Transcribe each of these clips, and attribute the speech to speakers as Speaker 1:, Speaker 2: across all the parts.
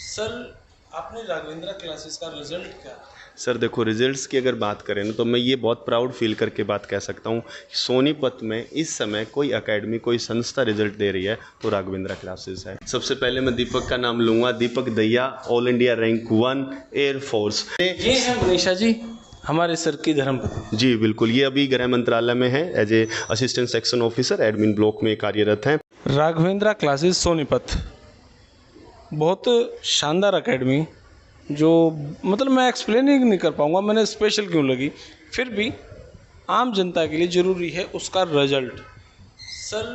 Speaker 1: Sir, आपने Raghavendra classes का result क्या?
Speaker 2: सर देखो, रिजल्ट्स की अगर बात करें ना तो मैं ये बहुत प्राउड फील करके बात कह सकता हूँ। सोनीपत में इस समय कोई एकेडमी, कोई संस्था रिजल्ट दे रही है तो राघवेंद्रा क्लासेस है। सबसे पहले मैं दीपक का नाम लूँगा, दीपक दैया, ऑल इंडिया रैंक 1 एयरफोर्स।
Speaker 1: ये है मनीषा जी, हमारे सर की धर्मपत्नी।
Speaker 2: जी बिल्कुल, ये अभी गृह मंत्रालय में है, as a assistant section officer admin block में कार्यरत हैं।
Speaker 1: राघवेंद्रा क्लासेस सोनीपत बहुत शानदार एकेडमी, जो मतलब मैं एक्सप्लेन ही नहीं कर पाऊँगा मैंने स्पेशल क्यों लगी, फिर भी आम जनता के लिए ज़रूरी है उसका रिजल्ट। सर,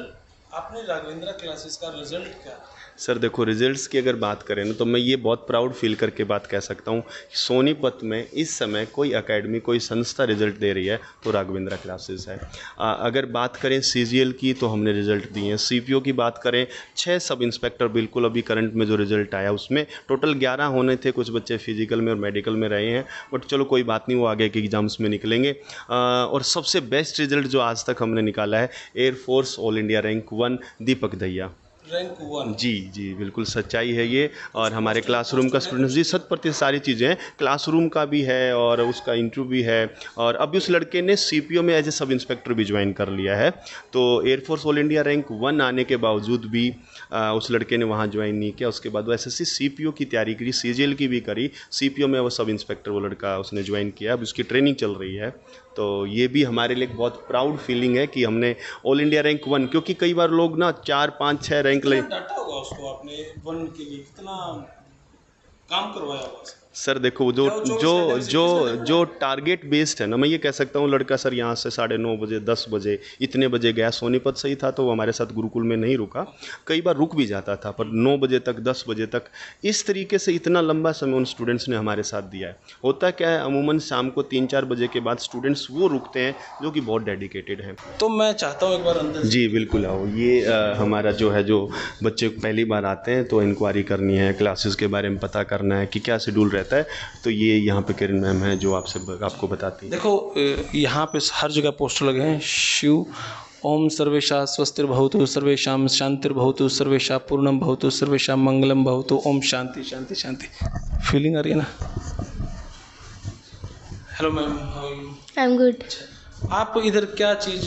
Speaker 1: आपने राघवेंद्रा क्लासेस का रिजल्ट क्या?
Speaker 2: सर देखो, रिजल्ट्स की अगर बात करें ना तो मैं ये बहुत प्राउड फील करके बात कह सकता हूँ। सोनीपत में इस समय कोई एकेडमी, कोई संस्था रिजल्ट दे रही है तो राघवेंद्रा क्लासेस है। अगर बात करें सीजीएल की तो हमने रिजल्ट दिए हैं। सीपीओ की बात करें, 6 सब इंस्पेक्टर बिल्कुल अभी करंट में जो रिजल्ट आया उसमें टोटल 11 होने थे। कुछ बच्चे फिजिकल में और मेडिकल में रहे हैं, बट चलो कोई बात नहीं, वो आगे के एग्जाम्स में निकलेंगे। और सबसे बेस्ट रिजल्ट जो आज तक हमने निकाला है, एयरफोर्स ऑल इंडिया रैंक 1 दीपक दैया।
Speaker 1: रैंक 1?
Speaker 2: जी जी बिल्कुल सच्चाई है ये। और हमारे क्लासरूम का स्टूडेंट्स जी 100% सारी चीज़ें हैं, क्लासरूम का भी है और उसका इंटरव्यू भी है। और अभी उस लड़के ने सीपीओ में एज ए सब इंस्पेक्टर भी ज्वाइन कर लिया है। तो एयरफोर्स ऑल इंडिया रैंक 1 आने के बावजूद भी उस लड़के ने वहाँ ज्वाइन नहीं किया। उसके बाद वो एसएससी सीपीओ की तैयारी करी, सीजीएल की भी करी, सीपीओ में वो सब इंस्पेक्टर वो लड़का उसने ज्वाइन किया। अब उसकी ट्रेनिंग चल रही है। तो ये भी हमारे लिए बहुत प्राउड फीलिंग है कि हमने ऑल इंडिया रैंक 1, क्योंकि कई बार लोग ना 4, 5, 6 रैंक ले।
Speaker 1: डाटा होगा उसको, आपने 1 के लिए कितना काम करवाया होगा?
Speaker 2: सर देखो, जो जो जो जो टारगेट बेस्ड है ना, मैं ये कह सकता हूँ, लड़का सर यहाँ से 9:30 बजे, 10 बजे, इतने बजे गया। सोनीपत से ही था तो वो हमारे साथ गुरुकुल में नहीं रुका, कई बार रुक भी जाता था, पर 9 बजे तक, 10 बजे तक इस तरीके से इतना लंबा समय उन स्टूडेंट्स ने हमारे साथ दिया है। होता क्या है, अमूमन शाम को 3-4 बजे के बाद स्टूडेंट्स वो रुकते हैं जो कि बहुत डेडिकेटेड हैं।
Speaker 1: तो मैं चाहता हूँ एक बार अंदर।
Speaker 2: जी बिल्कुल आओ। ये हमारा जो है, जो बच्चे पहली बार आते हैं तो इंक्वायरी करनी है, क्लासेस के बारे में पता करना है कि क्या शेड्यूल रहता है, तो ये यहाँ पे किरण मैम है जो आपको बताती है।
Speaker 1: देखो, यहाँ पे हर जगह पोस्टर लगे हैं, शिव ओम सर्वेशा स्वस्तिर्भवतु, सर्वेशाम शांतिर्भवतु, सर्वेशा पूर्णम भवतु, सर्वेशा मंगलम भवतु, ओम शांति शांति शांति। फीलिंग आ रही है ना? Hello ma'am, how are you?
Speaker 3: I am good.
Speaker 1: आप इधर क्या चीज़,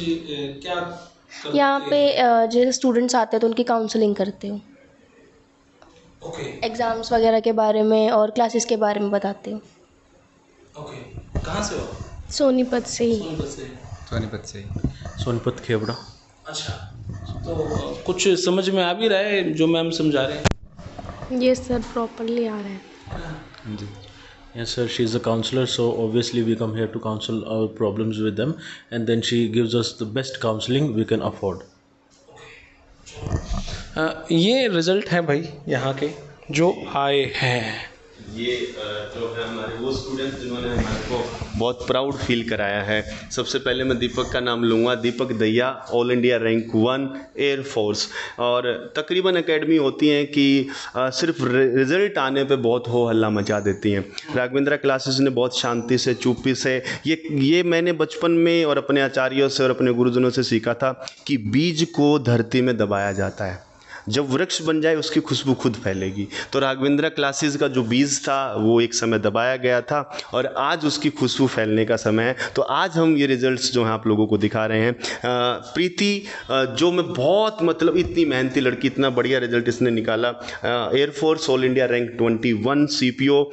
Speaker 1: क्या करते
Speaker 3: यहाँ पे जैसे स्टूडेंट्स आते हैं तो उनकी काउंसलिंग करते हो,
Speaker 1: ओके
Speaker 3: एग्ज़ाम्स वगैरह के बारे में और क्लासेस के बारे में बताते हो।
Speaker 1: ओके। कहाँ से हो?
Speaker 3: सोनीपत से ही।
Speaker 1: सोनीपत से।
Speaker 4: सोनीपत खेवड़ा।
Speaker 1: अच्छा, तो कुछ समझ में आ भी रहा है जो मैम समझा रहे हैं?
Speaker 3: ये सर प्रॉपरली आ रहा है।
Speaker 4: जी yes sir, she is a counselor, so obviously we come here to counsel our problems with them, and then she gives us the best counseling we can afford.
Speaker 1: ये result है भाई यहाँ के जो आए हैं।
Speaker 2: ये जो है हमारे वो स्टूडेंट्स जिन्होंने हमारे को बहुत प्राउड फील कराया है। सबसे पहले मैं दीपक का नाम लूँगा, दीपक दैया, ऑल इंडिया रैंक 1 एयरफोर्स। और तकरीबन एकेडमी होती हैं कि सिर्फ रिजल्ट आने पे बहुत हो हल्ला मचा देती हैं। राघवेंद्रा क्लासेस ने बहुत शांति से, चुप्पी से, ये मैंने बचपन में और अपने आचार्यों से और अपने गुरुजनों से सीखा था कि बीज को धरती में दबाया जाता है, जब वृक्ष बन जाए उसकी खुशबू खुद फैलेगी। तो राघवेंद्रा क्लासेस का जो बीज था वो एक समय दबाया गया था और आज उसकी खुशबू फैलने का समय है। तो आज हम ये रिजल्ट्स जो हैं आप लोगों को दिखा रहे हैं। प्रीति, जो मैं बहुत मतलब इतनी मेहनती लड़की, इतना बढ़िया रिजल्ट इसने निकाला। Air force all India rank 21 CPO.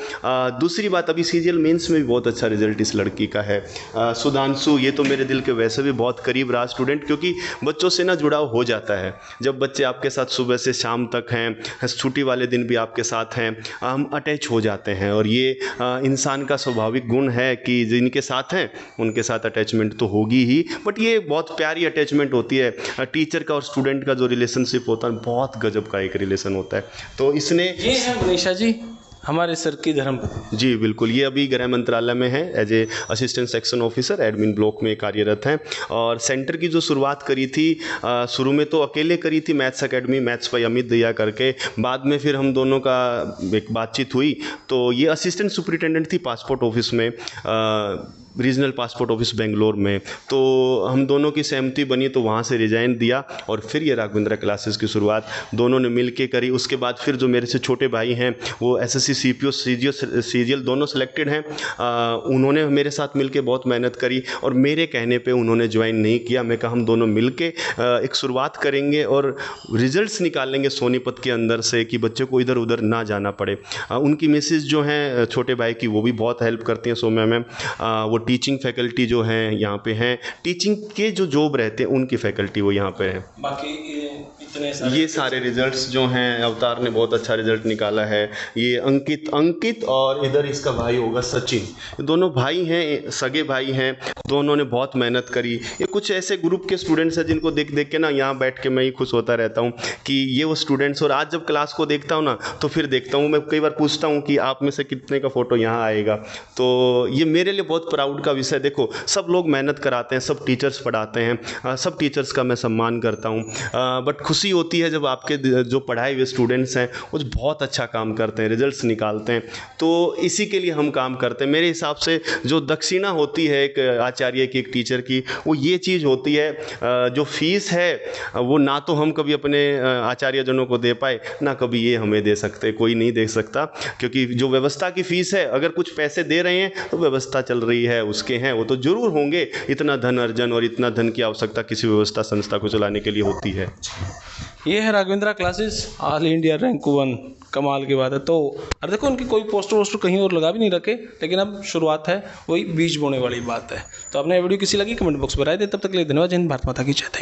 Speaker 2: दूसरी बात, अभी सीजीएल मेंस में भी बहुत अच्छा रिजल्ट इस लड़की का है। सुधांशु, ये तो मेरे दिल के वैसे भी बहुत करीब रहा स्टूडेंट, क्योंकि बच्चों से ना जुड़ाव हो जाता है जब बच्चे आपके साथ सुबह से शाम तक हैं, छुट्टी वाले दिन भी आपके साथ हैं, हम अटैच हो जाते हैं। और ये इंसान का स्वाभाविक गुण है कि जिनके साथ हैं उनके साथ अटैचमेंट तो होगी ही, बट ये बहुत प्यारी अटैचमेंट होती है। टीचर का और स्टूडेंट का जो रिलेशनशिप होता है बहुत गजब का एक रिलेशन होता है। तो इसने,
Speaker 1: ये है मनीषा जी, हमारे सर की धर्मपत्नी।
Speaker 2: जी बिल्कुल, ये अभी गृह मंत्रालय में है, as a assistant section officer admin block में कार्यरत हैं। और सेंटर की जो शुरुआत करी थी, शुरू में तो अकेले करी थी maths academy, maths by Amit दैया करके। बाद में फिर हम दोनों का एक बातचीत हुई, तो ये असिस्टेंट सुपरिटेंडेंट थी पासपोर्ट ऑफिस में। रीजनल पासपोर्ट ऑफिस बेंगलोर में। तो हम दोनों की सहमति बनी तो वहाँ से रिज़ाइन दिया और फिर ये राघवेंद्रा क्लासेस की शुरुआत दोनों ने मिल के करी। उसके बाद फिर जो मेरे से छोटे भाई हैं वो एसएससी सीपीओ सीजीएल दोनों सेलेक्टेड हैं, उन्होंने मेरे साथ मिल के बहुत मेहनत करी और मेरे कहने पे उन्होंने ज्वाइन नहीं किया। मैं कहा हम दोनों मिल के एक शुरुआत करेंगे और रिजल्ट्स निकालेंगे सोनीपत के अंदर से कि बच्चे को इधर उधर ना जाना पड़े। उनकी मिसेस जो हैं छोटे भाई की वो भी बहुत हेल्प करती हैं सौम्या मैम, वो टीचिंग फैकल्टी जो हैं यहाँ पे हैं, टीचिंग के जो जॉब रहते हैं उनकी फैकल्टी वो यहाँ पे हैं।
Speaker 1: बाकी इतने
Speaker 2: ये सारे रिजल्ट्स जो हैं अवतार ने बहुत अच्छा रिजल्ट निकाला है। ये अंकित और इधर इसका भाई होगा सचिन, दोनों भाई हैं, सगे भाई हैं, दोनों ने बहुत मेहनत करी। ये कुछ ऐसे ग्रुप के स्टूडेंट्स हैं जिनको देख देख के ना यहाँ बैठ के मैं ही खुश होता रहता हूँ कि ये वो स्टूडेंट्स। और आज जब क्लास को देखता हूँ ना तो फिर देखता हूँ, मैं कई बार पूछता हूँ कि आप में से कितने का फ़ोटो यहाँ आएगा। तो ये मेरे लिए बहुत प्राउड का विषय। देखो सब लोग मेहनत कराते हैं, सब टीचर्स पढ़ाते हैं, सब टीचर्स का मैं सम्मान करता हूँ, बट खुशी होती है जब आपके जो पढ़ाए हुए स्टूडेंट्स हैं वो बहुत अच्छा काम करते हैं, रिजल्ट्स निकालते हैं। तो इसी के लिए हम काम करते हैं। मेरे हिसाब से जो दक्षिणा होती है एक आचार्य की, एक टीचर की, वो ये चीज़ होती है, जो फीस है वो ना तो हम कभी अपने आचार्यजनों को दे पाए, ना कभी ये हमें दे सकते, कोई नहीं दे सकता। क्योंकि जो व्यवस्था की फ़ीस है, अगर कुछ पैसे दे रहे हैं तो व्यवस्था चल रही है, उसके हैं, वो तो ज़रूर होंगे। इतना धन अर्जन और इतना धन की आवश्यकता किसी व्यवस्था संस्था को चलाने के लिए होती है।
Speaker 1: ये है Raghavendra classes, all India rank 1। कमाल की बात है। तो अरे देखो उनकी कोई पोस्टर वोस्टर कहीं और लगा भी नहीं रखे, लेकिन अब शुरुआत है, वही बीज बोने वाली बात है। तो आपने वीडियो किसी लगी कमेंट बॉक्स में राय दे। तब तक के लिए धन्यवाद। जय हिंद, भारत माता की जय।